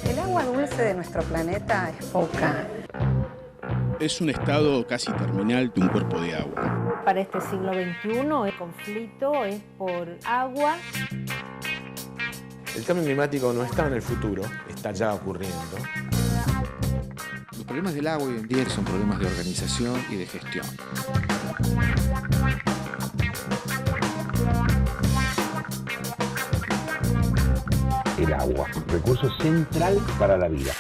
El agua dulce de nuestro planeta es poca. Es un estado casi terminal de un cuerpo de agua. Para este siglo XXI el conflicto es por agua. El cambio climático no está en el futuro, está ya ocurriendo. Los problemas del agua hoy en día son problemas de organización y de gestión. El agua, recurso central para la vida.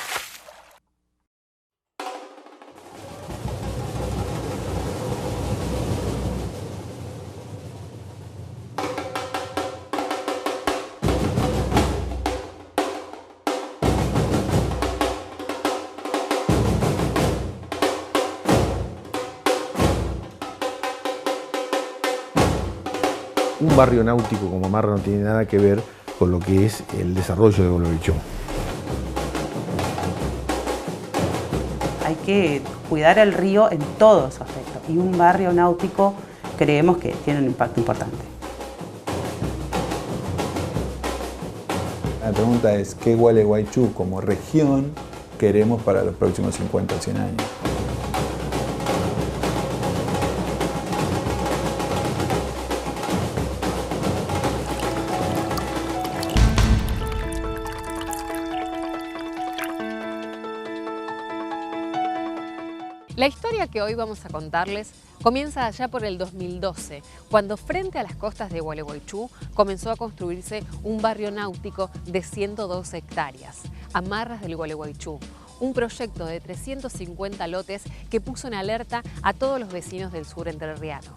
Un barrio náutico como Marra no tiene nada que ver con lo que es el desarrollo de Gualeguaychú. Hay que cuidar el río en todo su aspecto y un barrio náutico creemos que tiene un impacto importante. La pregunta es, ¿qué Gualeguaychú como región queremos para los próximos 50 o 100 años? La historia que hoy vamos a contarles comienza allá por el 2012, cuando frente a las costas de Gualeguaychú comenzó a construirse un barrio náutico de 102 hectáreas, Amarras del Gualeguaychú, un proyecto de 350 lotes que puso en alerta a todos los vecinos del sur entrerriano.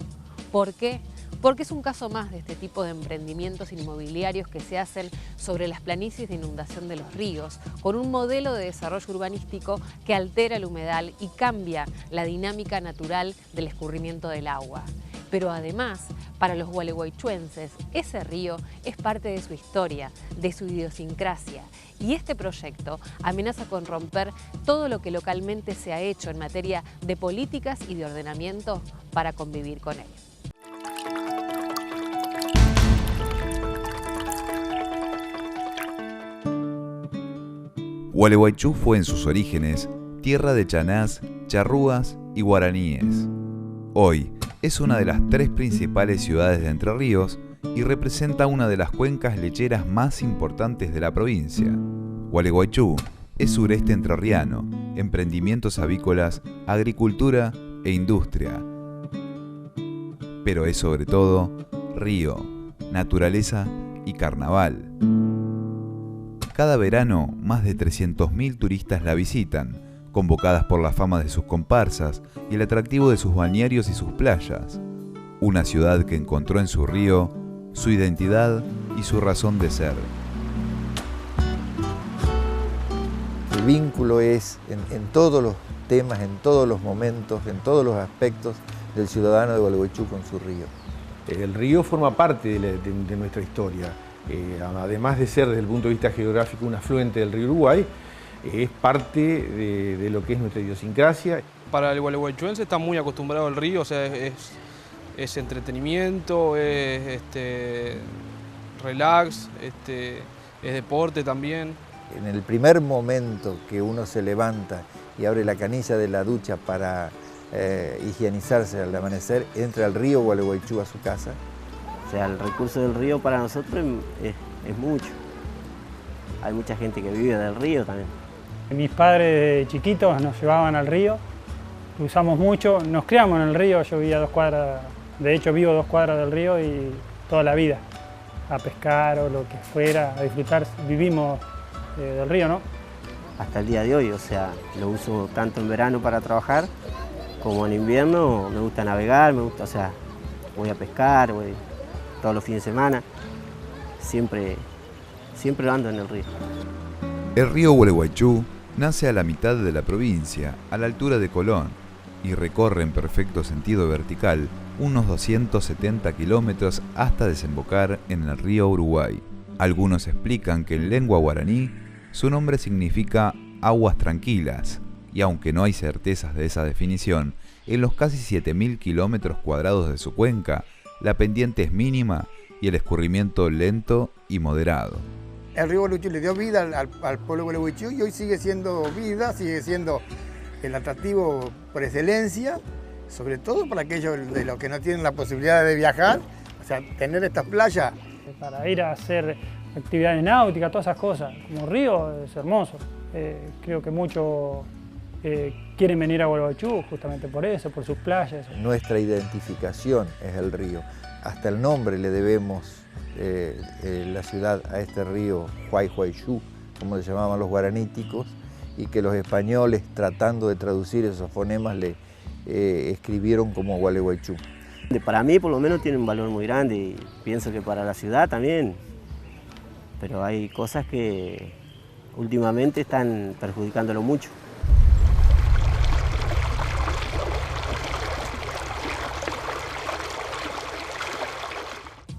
¿Por qué? Porque es un caso más de este tipo de emprendimientos inmobiliarios que se hacen sobre las planicies de inundación de los ríos, con un modelo de desarrollo urbanístico que altera el humedal y cambia la dinámica natural del escurrimiento del agua. Pero además, para los gualeguaychuenses, ese río es parte de su historia, de su idiosincrasia, y este proyecto amenaza con romper todo lo que localmente se ha hecho en materia de políticas y de ordenamiento para convivir con él. Gualeguaychú fue en sus orígenes tierra de chanás, charrúas y guaraníes. Hoy es una de las 3 principales ciudades de Entre Ríos y representa una de las cuencas lecheras más importantes de la provincia. Gualeguaychú es sureste entrerriano, emprendimientos avícolas, agricultura e industria. Pero es sobre todo río, naturaleza y carnaval. Cada verano, más de 300.000 turistas la visitan, convocadas por la fama de sus comparsas y el atractivo de sus balnearios y sus playas. Una ciudad que encontró en su río su identidad y su razón de ser. El vínculo es en todos los temas, en todos los momentos, en todos los aspectos del ciudadano de Gualeguaychú con su río. El río forma parte de nuestra historia. Además de ser desde el punto de vista geográfico un afluente del río Uruguay, es parte de lo que es nuestra idiosincrasia. Para el gualeguaychuense está muy acostumbrado al río, o sea, es entretenimiento, es relax, es deporte también. En el primer momento que uno se levanta y abre la canilla de la ducha para higienizarse al amanecer, entra al río Gualeguaychú a su casa. O sea, el recurso del río para nosotros es mucho. Hay mucha gente que vive del río también. Mis padres de chiquitos nos llevaban al río, cruzamos mucho, nos criamos en el río, yo vivía a 2 cuadras, de hecho vivo a 2 cuadras del río y toda la vida, a pescar o lo que fuera, a disfrutar, vivimos del río, ¿no? Hasta el día de hoy, o sea, lo uso tanto en verano para trabajar como en invierno, me gusta navegar, o sea, voy a pescar, voy todos los fines de semana, siempre ando en el río. El río Gualeguaychú nace a la mitad de la provincia, a la altura de Colón, y recorre en perfecto sentido vertical unos 270 kilómetros hasta desembocar en el río Uruguay. Algunos explican que en lengua guaraní su nombre significa aguas tranquilas, y aunque no hay certezas de esa definición, en los casi 7.000 kilómetros cuadrados de su cuenca, la pendiente es mínima y el escurrimiento lento y moderado. El río Gualeguaychú le dio vida al pueblo de Gualeguaychú y hoy sigue siendo vida, sigue siendo el atractivo por excelencia, sobre todo para aquellos de los que no tienen la posibilidad de viajar, o sea, tener estas playas. Para ir a hacer actividades náuticas, todas esas cosas, como río es hermoso. Creo que muchos quieren venir a Gualeguaychú justamente por eso, por sus playas. Nuestra identificación es el río. Hasta el nombre le debemos la ciudad a este río Gualeguaychú, como le llamaban los guaraníticos, y que los españoles, tratando de traducir esos fonemas, le escribieron como Gualeguaychú. Para mí por lo menos tiene un valor muy grande y pienso que para la ciudad también, pero hay cosas que últimamente están perjudicándolo mucho.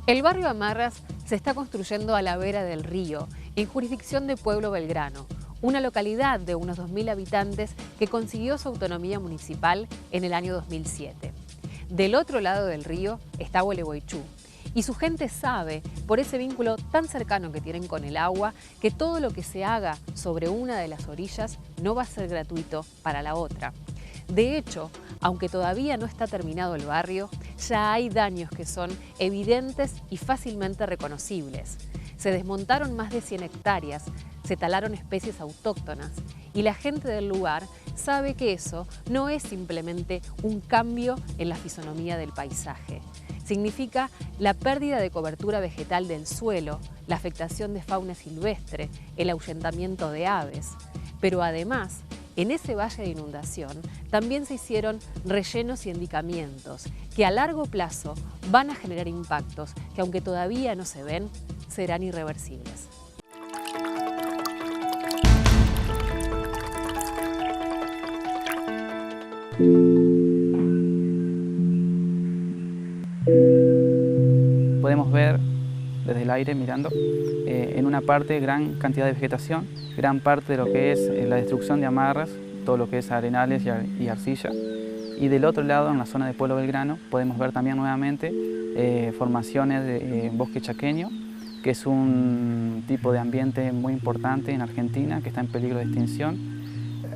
El barrio Amarras se está construyendo a la vera del río, en jurisdicción de Pueblo Belgrano, una localidad de unos 2.000 habitantes que consiguió su autonomía municipal en el año 2007. Del otro lado del río está Gualeguaychú, y su gente sabe, por ese vínculo tan cercano que tienen con el agua, que todo lo que se haga sobre una de las orillas no va a ser gratuito para la otra. De hecho, aunque todavía no está terminado el barrio, ya hay daños que son evidentes y fácilmente reconocibles. Se desmontaron más de 100 hectáreas, se talaron especies autóctonas y la gente del lugar sabe que eso no es simplemente un cambio en la fisonomía del paisaje. Significa la pérdida de cobertura vegetal del suelo, la afectación de fauna silvestre, el ahuyentamiento de aves. Pero además, en ese valle de inundación también se hicieron rellenos y endicamientos que a largo plazo van a generar impactos que, aunque todavía no se ven, serán irreversibles. Podemos ver desde el aire mirando en una parte gran cantidad de vegetación, gran parte de lo que es la destrucción de amarras, todo lo que es arenales y arcilla. Y del otro lado, en la zona de Pueblo Belgrano, podemos ver también nuevamente formaciones de bosque chaqueño, que es un tipo de ambiente muy importante en Argentina, que está en peligro de extinción.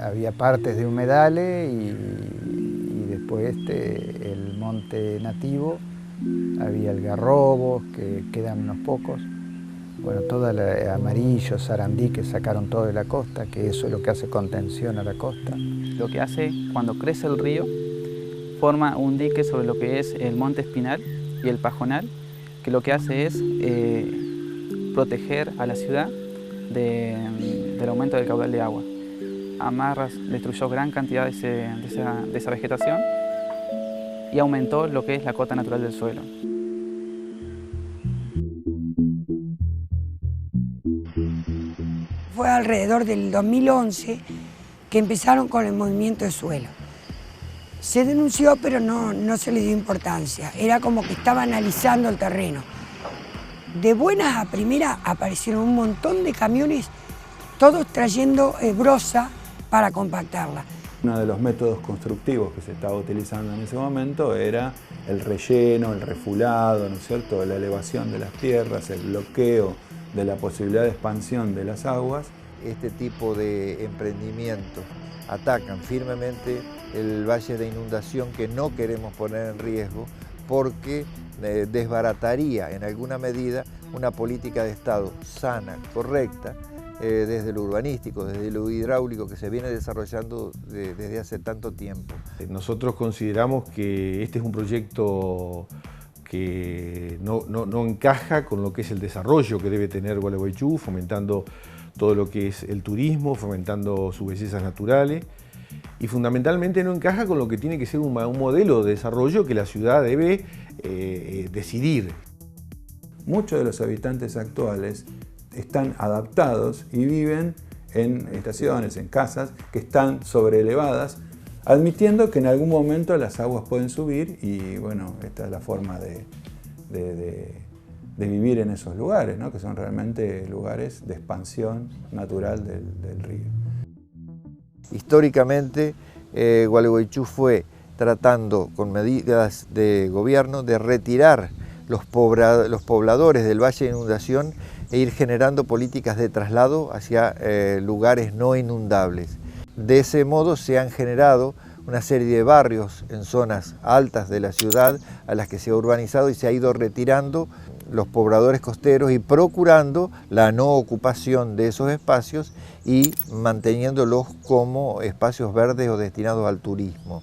Había partes de humedales y después el monte nativo, había algarrobos, que quedan unos pocos. Bueno, todo el amarillo, sarandí, que sacaron todo de la costa, que eso es lo que hace contención a la costa. Lo que hace, cuando crece el río, forma un dique sobre lo que es el monte Espinal y el Pajonal, que lo que hace es proteger a la ciudad del aumento del caudal de agua. Amarras destruyó gran cantidad de esa vegetación y aumentó lo que es la cota natural del suelo. Fue alrededor del 2011 que empezaron con el movimiento de suelo. Se denunció, pero no se le dio importancia. Era como que estaba analizando el terreno. De buenas a primeras aparecieron un montón de camiones, todos trayendo brosa para compactarla. Uno de los métodos constructivos que se estaba utilizando en ese momento era el relleno, el refulado, ¿no es cierto?, la elevación de las tierras, el bloqueo de la posibilidad de expansión de las aguas. Este tipo de emprendimientos atacan firmemente el valle de inundación que no queremos poner en riesgo porque desbarataría en alguna medida una política de Estado sana, correcta, desde lo urbanístico, desde lo hidráulico que se viene desarrollando desde hace tanto tiempo. Nosotros consideramos que este es un proyecto que no encaja con lo que es el desarrollo que debe tener Gualeguaychú, fomentando todo lo que es el turismo, fomentando sus bellezas naturales, y fundamentalmente no encaja con lo que tiene que ser un modelo de desarrollo que la ciudad debe decidir. Muchos de los habitantes actuales están adaptados y viven en estaciones, en casas que están sobreelevadas, admitiendo que en algún momento las aguas pueden subir y bueno, esta es la forma de vivir en esos lugares, ¿no?, que son realmente lugares de expansión natural del río. Históricamente, Gualeguaychú fue tratando con medidas de gobierno de retirar los pobladores del Valle de Inundación e ir generando políticas de traslado hacia lugares no inundables. De ese modo se han generado una serie de barrios en zonas altas de la ciudad a las que se ha urbanizado y se ha ido retirando los pobladores costeros y procurando la no ocupación de esos espacios y manteniéndolos como espacios verdes o destinados al turismo.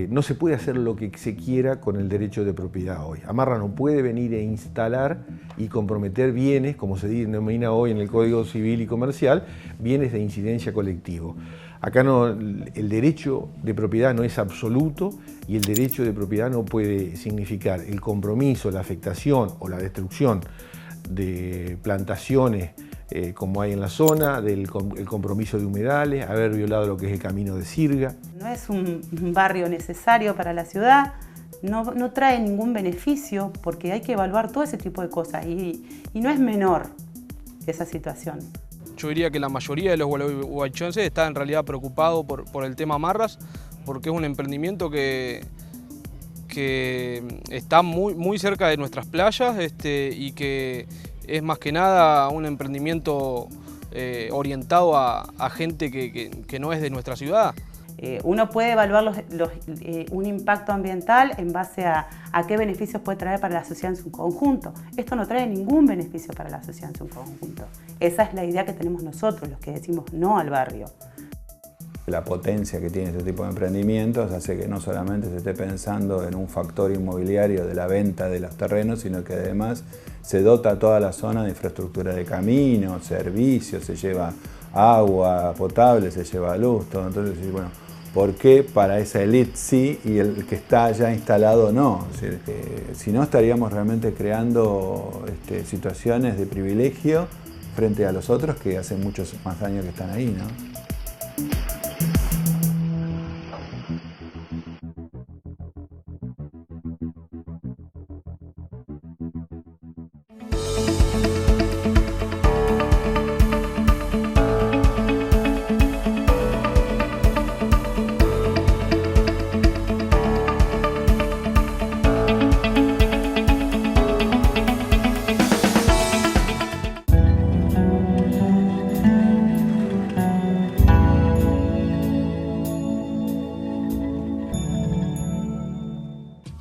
No se puede hacer lo que se quiera con el derecho de propiedad hoy. Amarra no puede venir e instalar y comprometer bienes, como se denomina hoy en el Código Civil y Comercial, bienes de incidencia colectivo. Acá no, el derecho de propiedad no es absoluto y el derecho de propiedad no puede significar el compromiso, la afectación o la destrucción de plantaciones como hay en la zona, el compromiso de humedales, haber violado lo que es el camino de sirga. No es un barrio necesario para la ciudad, no trae ningún beneficio porque hay que evaluar todo ese tipo de cosas y no es menor esa situación. Yo diría que la mayoría de los gualeguaychúenses está en realidad preocupado por el tema Marras, porque es un emprendimiento que está muy cerca de nuestras playas y que es más que nada un emprendimiento orientado a gente que no es de nuestra ciudad. Uno puede evaluar un impacto ambiental en base a qué beneficios puede traer para la sociedad en su conjunto. Esto no trae ningún beneficio para la sociedad en su conjunto. Esa es la idea que tenemos nosotros, los que decimos no al barrio. La potencia que tiene este tipo de emprendimientos hace que no solamente se esté pensando en un factor inmobiliario de la venta de los terrenos, sino que además se dota a toda la zona de infraestructura de caminos, servicios, se lleva agua potable, se lleva luz, todo. Entonces, bueno, ¿por qué para esa élite sí y el que está ya instalado no? Es decir, si no estaríamos realmente creando situaciones de privilegio frente a los otros que hace muchos más años que están ahí, ¿no?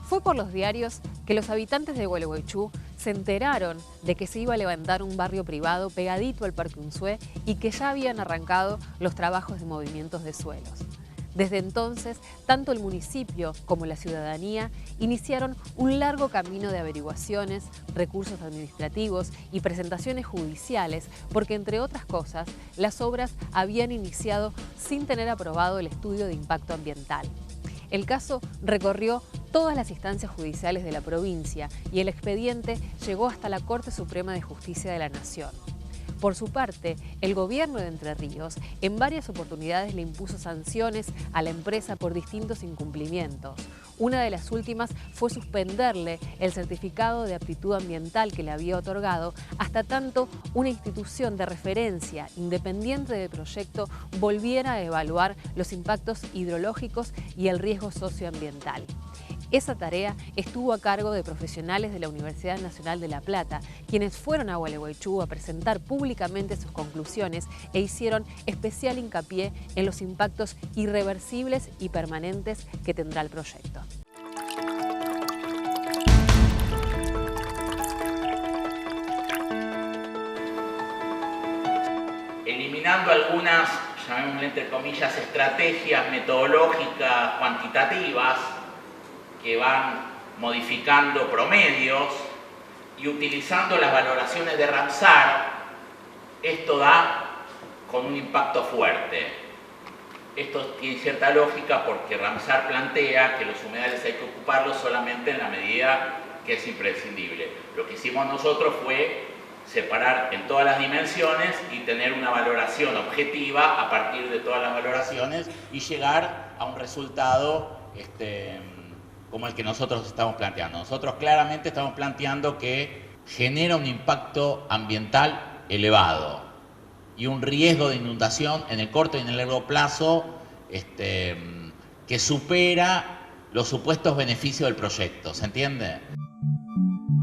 Fue por los diarios que los habitantes de Gualeguaychú se enteraron de que se iba a levantar un barrio privado pegadito al Parque Unzué y que ya habían arrancado los trabajos de movimientos de suelos. Desde entonces, tanto el municipio como la ciudadanía iniciaron un largo camino de averiguaciones, recursos administrativos y presentaciones judiciales porque, entre otras cosas, las obras habían iniciado sin tener aprobado el estudio de impacto ambiental. El caso recorrió todas las instancias judiciales de la provincia y el expediente llegó hasta la Corte Suprema de Justicia de la Nación. Por su parte, el gobierno de Entre Ríos en varias oportunidades le impuso sanciones a la empresa por distintos incumplimientos. Una de las últimas fue suspenderle el certificado de aptitud ambiental que le había otorgado hasta tanto una institución de referencia independiente del proyecto volviera a evaluar los impactos hidrológicos y el riesgo socioambiental. Esa tarea estuvo a cargo de profesionales de la Universidad Nacional de La Plata, quienes fueron a Gualeguaychú a presentar públicamente sus conclusiones e hicieron especial hincapié en los impactos irreversibles y permanentes que tendrá el proyecto. Eliminando algunas, llamémosle entre comillas, estrategias metodológicas cuantitativas, que van modificando promedios y utilizando las valoraciones de Ramsar, esto da con un impacto fuerte. Esto tiene cierta lógica porque Ramsar plantea que los humedales hay que ocuparlos solamente en la medida que es imprescindible. Lo que hicimos nosotros fue separar en todas las dimensiones y tener una valoración objetiva a partir de todas las valoraciones y llegar a un resultado como el que nosotros estamos planteando. Nosotros claramente estamos planteando que genera un impacto ambiental elevado y un riesgo de inundación en el corto y en el largo plazo que que supera los supuestos beneficios del proyecto, ¿se entiende?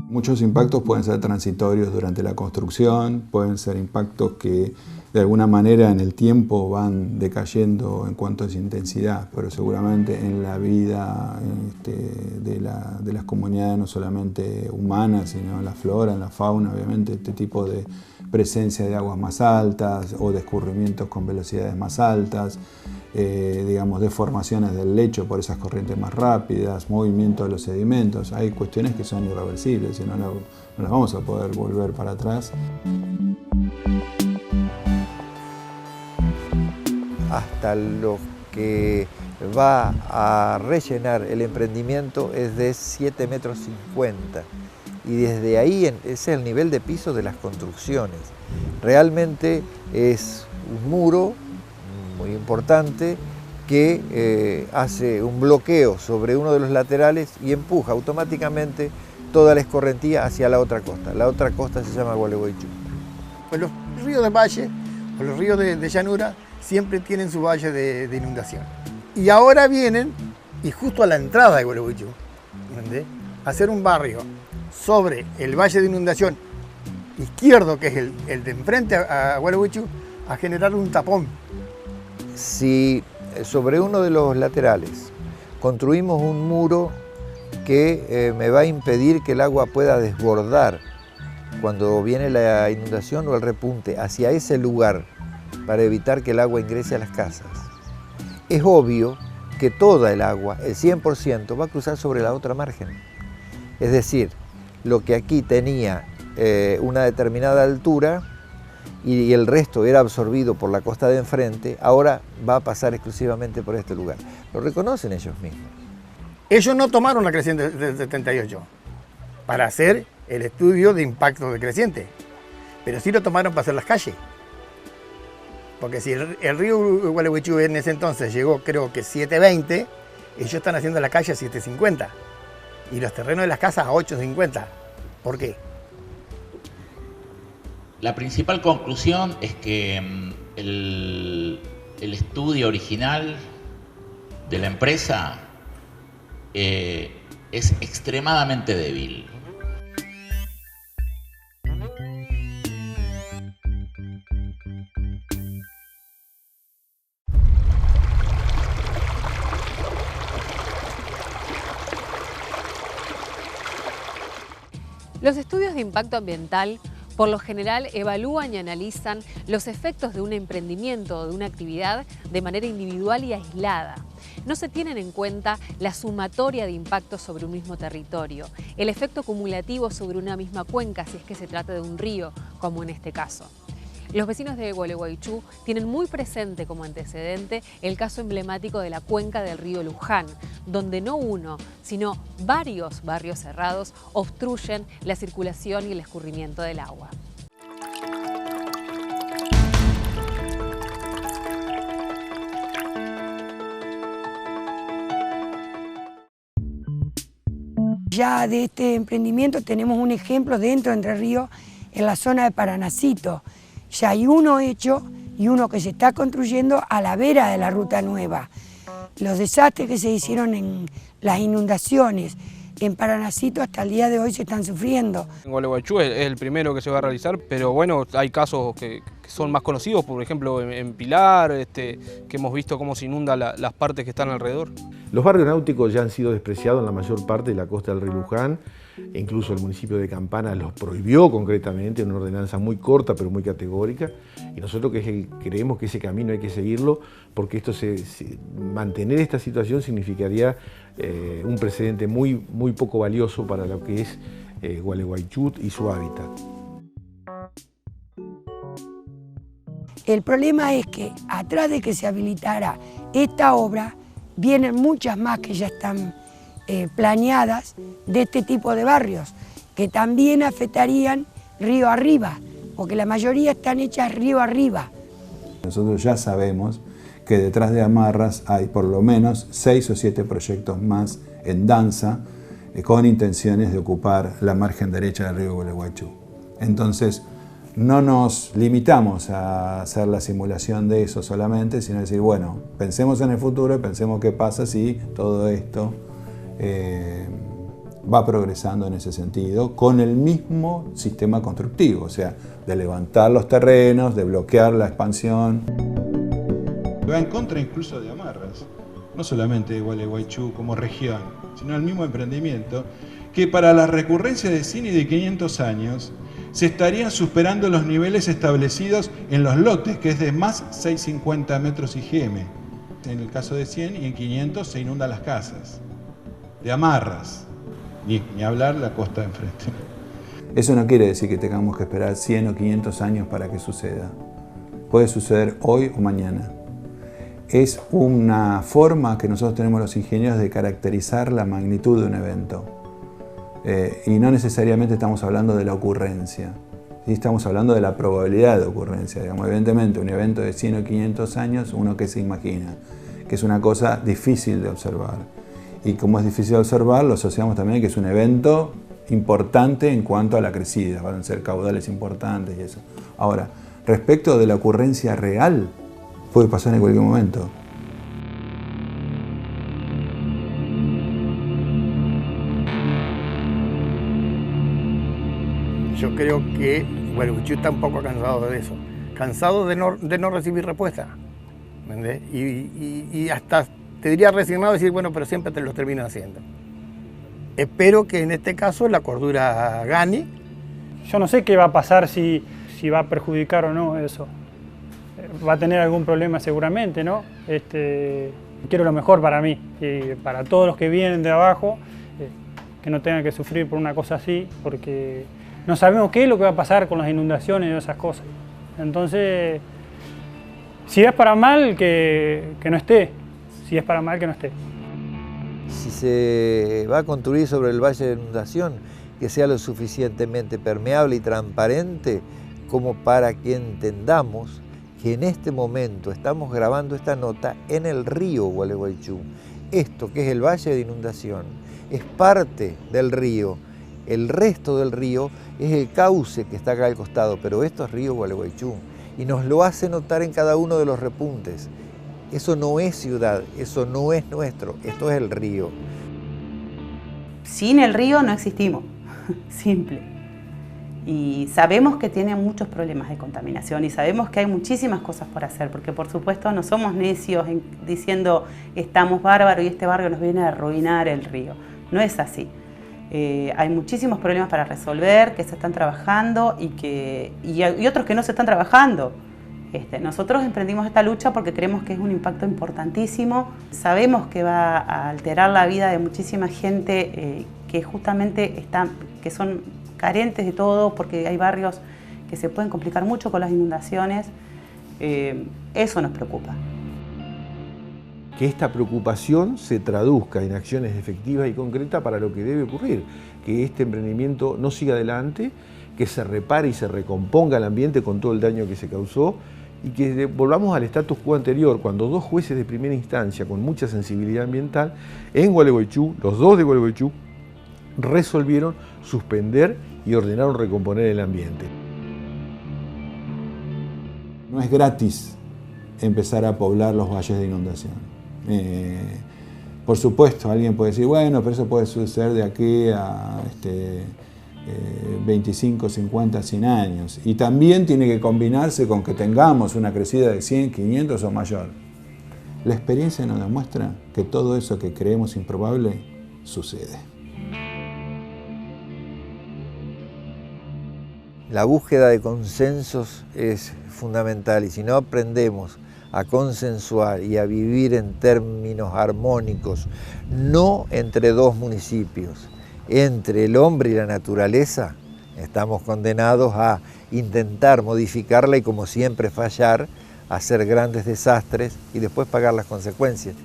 Muchos impactos pueden ser transitorios durante la construcción, pueden ser impactos que de alguna manera en el tiempo van decayendo en cuanto a su intensidad, pero seguramente en la vida de las comunidades, no solamente humanas, sino en la flora, en la fauna, obviamente este tipo de presencia de aguas más altas o de escurrimientos con velocidades más altas, digamos, deformaciones del lecho por esas corrientes más rápidas, movimiento de los sedimentos. Hay cuestiones que son irreversibles y no las vamos a poder volver para atrás. Hasta lo que va a rellenar el emprendimiento es de 7,50 metros. Y desde ahí ese es el nivel de piso de las construcciones. Realmente es un muro muy importante que hace un bloqueo sobre uno de los laterales y empuja automáticamente toda la escorrentía hacia la otra costa. La otra costa se llama Gualeguaychú. Pues los ríos de valle o los ríos de llanura siempre tienen su valle de inundación. Y ahora vienen, y justo a la entrada de Gualeguaychú, a hacer un barrio sobre el valle de inundación izquierdo, que es el de enfrente a Gualeguaychú, a generar un tapón. Si sobre uno de los laterales construimos un muro que me va a impedir que el agua pueda desbordar cuando viene la inundación o el repunte hacia ese lugar para evitar que el agua ingrese a las casas, es obvio que toda el agua, el 100%, va a cruzar sobre la otra margen. Es decir, lo que aquí tenía una determinada altura y el resto era absorbido por la costa de enfrente, ahora va a pasar exclusivamente por este lugar. Lo reconocen ellos mismos. Ellos no tomaron la creciente del 78 para hacer el estudio de impacto de creciente, pero sí lo tomaron para hacer las calles. Porque si el río Gualeguaychú en ese entonces llegó, creo que 7,20, ellos están haciendo la calle a 7,50 y los terrenos de las casas a 8,50. ¿Por qué? La principal conclusión es que el estudio original de la empresa es extremadamente débil. Los estudios de impacto ambiental por lo general evalúan y analizan los efectos de un emprendimiento o de una actividad de manera individual y aislada. No se tienen en cuenta la sumatoria de impactos sobre un mismo territorio, el efecto acumulativo sobre una misma cuenca si es que se trata de un río, como en este caso. Los vecinos de Gualeguaychú tienen muy presente como antecedente el caso emblemático de la cuenca del río Luján, donde no uno, sino varios barrios cerrados obstruyen la circulación y el escurrimiento del agua. Ya de este emprendimiento tenemos un ejemplo dentro de Entre Ríos, en la zona de Paranacito. Ya hay uno hecho y uno que se está construyendo a la vera de la ruta nueva. Los desastres que se hicieron en las inundaciones en Paranacito hasta el día de hoy se están sufriendo. En Gualeguaychú es el primero que se va a realizar, pero bueno, hay casos que son más conocidos, por ejemplo en Pilar, que hemos visto cómo se inundan las partes que están alrededor. Los barrios náuticos ya han sido despreciados en la mayor parte de la costa del río Luján. Incluso el municipio de Campana los prohibió concretamente en una ordenanza muy corta pero muy categórica, y nosotros creemos que ese camino hay que seguirlo, porque esto mantener esta situación significaría un precedente muy poco valioso para lo que es Gualeguaychú y su hábitat. El problema es que atrás de que se habilitara esta obra vienen muchas más que ya están planeadas de este tipo de barrios, que también afectarían río arriba, porque la mayoría están hechas río arriba. Nosotros ya sabemos que detrás de Amarras hay por lo menos 6 o 7 proyectos más en danza con intenciones de ocupar la margen derecha del río Gualeguaychú. Entonces, no nos limitamos a hacer la simulación de eso solamente, sino decir, bueno, pensemos en el futuro y pensemos qué pasa si todo esto va progresando en ese sentido, con el mismo sistema constructivo, o sea, de levantar los terrenos, de bloquear la expansión. Va en contra incluso de Amarras, no solamente de Gualeguaychú como región, sino el mismo emprendimiento, que para la recurrencia de 100 y de 500 años se estarían superando los niveles establecidos en los lotes, que es de más 650 metros IGM. En el caso de 100 y en 500 se inundan las casas. De Amarras, ni hablar la costa de enfrente. Eso no quiere decir que tengamos que esperar 100 o 500 años para que suceda. Puede suceder hoy o mañana. Es una forma que nosotros tenemos los ingenieros de caracterizar la magnitud de un evento. Y no necesariamente estamos hablando de la ocurrencia, ¿sí? Estamos hablando de la probabilidad de ocurrencia. Digamos, evidentemente, un evento de 100 o 500 años, uno que se imagina, que es una cosa difícil de observar. Y como es difícil de observar, lo asociamos también que es un evento importante en cuanto a la crecida, van a ser caudales importantes y eso. Ahora, respecto de la ocurrencia real, puede pasar en cualquier momento. Yo creo que Gualeguaychú está un poco cansado de eso, cansado de no recibir respuesta, ¿entendés? Y hasta te diría resignado decir, bueno, pero siempre te lo termino haciendo. Espero que en este caso la cordura gane. Yo no sé qué va a pasar, si va a perjudicar o no eso. Va a tener algún problema seguramente, ¿no? Quiero lo mejor para mí y para todos los que vienen de abajo, que no tengan que sufrir por una cosa así, porque no sabemos qué es lo que va a pasar con las inundaciones y esas cosas. Entonces, si es para mal, que no esté. Si es para mal, que no esté. Si se va a construir sobre el valle de inundación, que sea lo suficientemente permeable y transparente como para que entendamos que en este momento estamos grabando esta nota en el río Gualeguaychú. Esto, que es el valle de inundación, es parte del río. El resto del río es el cauce que está acá al costado, pero esto es río Gualeguaychú y nos lo hace notar en cada uno de los repuntes. Eso no es ciudad, eso no es nuestro, esto es el río. Sin el río no existimos, simple. Y sabemos que tiene muchos problemas de contaminación y sabemos que hay muchísimas cosas por hacer, porque por supuesto no somos necios diciendo estamos bárbaros y este barrio nos viene a arruinar el río. No es así. Hay muchísimos problemas para resolver, que se están trabajando y otros que no se están trabajando. Nosotros emprendimos esta lucha porque creemos que es un impacto importantísimo. Sabemos que va a alterar la vida de muchísima gente que justamente que son carentes de todo, porque hay barrios que se pueden complicar mucho con las inundaciones. Eso nos preocupa. Que esta preocupación se traduzca en acciones efectivas y concretas para lo que debe ocurrir, que este emprendimiento no siga adelante, que se repare y se recomponga el ambiente con todo el daño que se causó y que volvamos al status quo anterior, cuando dos jueces de primera instancia con mucha sensibilidad ambiental en Gualeguaychú, los dos de Gualeguaychú, resolvieron suspender y ordenaron recomponer el ambiente. No es gratis empezar a poblar los valles de inundación. Por supuesto, alguien puede decir, bueno, pero eso puede suceder de aquí a 25, 50, 100 años. Y también tiene que combinarse con que tengamos una crecida de 100, 500 o mayor. La experiencia nos demuestra que todo eso que creemos improbable sucede. La búsqueda de consensos es fundamental y si no aprendemos a consensuar y a vivir en términos armónicos, no entre dos municipios, entre el hombre y la naturaleza, estamos condenados a intentar modificarla y como siempre fallar, hacer grandes desastres y después pagar las consecuencias.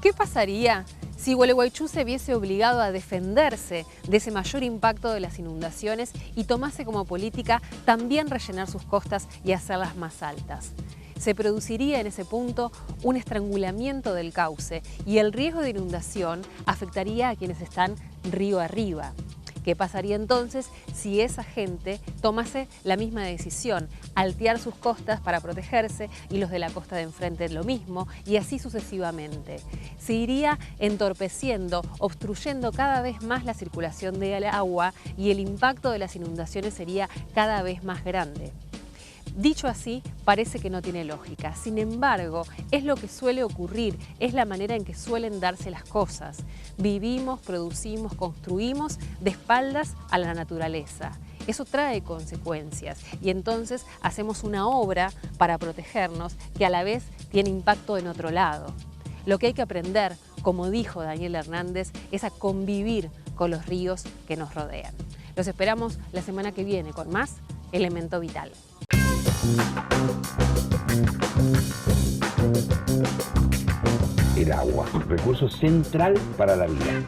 ¿Qué pasaría si Gualeguaychú se viese obligado a defenderse de ese mayor impacto de las inundaciones y tomase como política también rellenar sus costas y hacerlas más altas? Se produciría en ese punto un estrangulamiento del cauce y el riesgo de inundación afectaría a quienes están río arriba. ¿Qué pasaría entonces si esa gente tomase la misma decisión, altear sus costas para protegerse y los de la costa de enfrente lo mismo y así sucesivamente? Se iría entorpeciendo, obstruyendo cada vez más la circulación del agua y el impacto de las inundaciones sería cada vez más grande. Dicho así, parece que no tiene lógica. Sin embargo, es lo que suele ocurrir, es la manera en que suelen darse las cosas. Vivimos, producimos, construimos de espaldas a la naturaleza. Eso trae consecuencias y entonces hacemos una obra para protegernos que a la vez tiene impacto en otro lado. Lo que hay que aprender, como dijo Daniel Hernández, es a convivir con los ríos que nos rodean. Los esperamos la semana que viene con más Elemento Vital. El agua, recurso central para la vida.